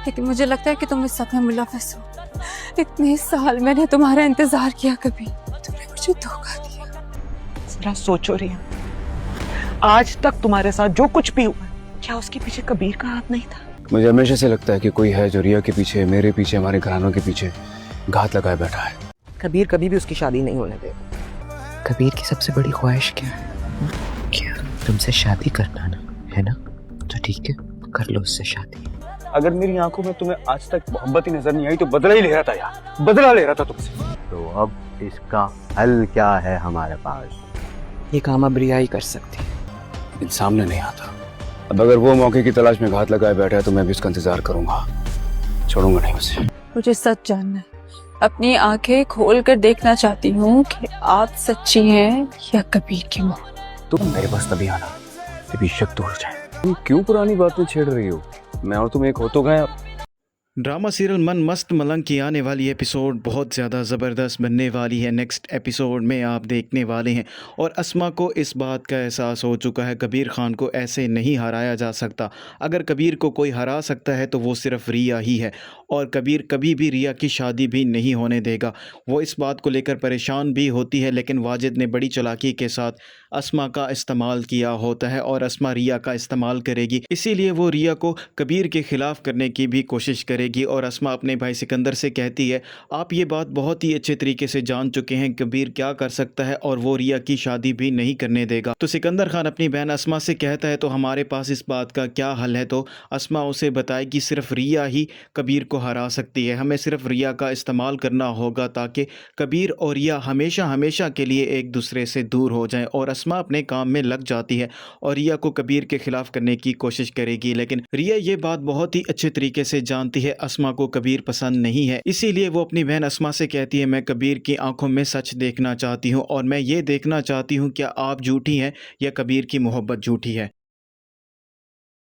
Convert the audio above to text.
लेकिन मुझे लगता है कि तुम इस सब में मुलव्वस हो। इतने साल मैंने तुम्हारा इंतजार किया, कभी तुमने मुझे धोखा दिया। जरा सोचो रिया, आज तक तुम्हारे साथ जो कुछ भी हुआ, क्या उसके पीछे कबीर का हाथ नहीं था? मुझे हमेशा से लगता है कि कोई है जो रिया के पीछे, मेरे पीछे, हमारे घरानों के पीछे घात लगाए बैठा है। कबीर कभी भी उसकी शादी नहीं होने देगा। कबीर की सबसे बड़ी ख्वाहिश क्या है? क्या तुमसे शादी करना ना, है ना? तो ठीक है, कर लो उससे शादी। अगर मेरी आंखों में तुम्हें आज तक मोहब्बत ही नजर नहीं आई तो बदला ही ले रहा था यार, बदला ले रहा था तुमसे। तो अब इसका हल क्या है हमारे पास? ये काम अब रिया ही कर सकती है। इन सामने नहीं आता। अब अगर वो मौके की तलाश में घात लगाए बैठा है तो मैं भी उसका इंतजार करूंगा, छोड़ूंगा नहीं उसे। मुझे सच जानना है, अपनी आंखें खोल कर देखना चाहती हूँ कि आप सच्ची हैं या कबीर की मोहब्बत। तुम मेरे पास तभी आना जब शक दूर जाए। तुम क्यों पुरानी बातें छेड़ रही हो? मैं और तुम एक हो तो गए अब। ड्रामा सीरियल मन मस्त मलंग की आने वाली एपिसोड बहुत ज़्यादा ज़बरदस्त बनने वाली है। नेक्स्ट एपिसोड में आप देखने वाले हैं और अस्मा को इस बात का एहसास हो चुका है, कबीर खान को ऐसे नहीं हराया जा सकता। अगर कबीर को कोई हरा सकता है तो वो सिर्फ रिया ही है और कबीर कभी भी रिया की शादी भी नहीं होने देगा। वो इस बात को लेकर परेशान भी होती है, लेकिन वाजिद ने बड़ी चालाकी के साथ अस्मा का इस्तेमाल किया होता है और अस्मा रिया का इस्तेमाल करेगी, इसीलिए वो रिया को कबीर के ख़िलाफ़ करने की भी कोशिश करेगी। और अस्मा अपने भाई सिकंदर से कहती है, आप ये बात बहुत ही अच्छे तरीके से जान चुके हैं कबीर क्या कर सकता है और वो रिया की शादी भी नहीं करने देगा। तो सिकंदर खान अपनी बहन अस्मा से कहता है, तो हमारे पास इस बात का क्या हल है? तो अस्मा उसे बताएगी सिर्फ रिया ही कबीर को हरा सकती है, हमें सिर्फ रिया का इस्तेमाल करना होगा ताकि कबीर और रिया हमेशा हमेशा के लिए एक दूसरे से दूर हो जाएं। और अस्मा अपने काम में लग जाती है और रिया को कबीर के खिलाफ करने की कोशिश करेगी, लेकिन रिया ये बात बहुत ही अच्छे तरीके से जानती है अस्मा को कबीर पसंद नहीं है, इसीलिए वो अपनी बहन अस्मा से कहती है, मैं कबीर की आंखों में सच देखना चाहती हूँ और मैं ये देखना चाहती हूँ क्या आप झूठी हैं या कबीर की मोहब्बत झूठी है।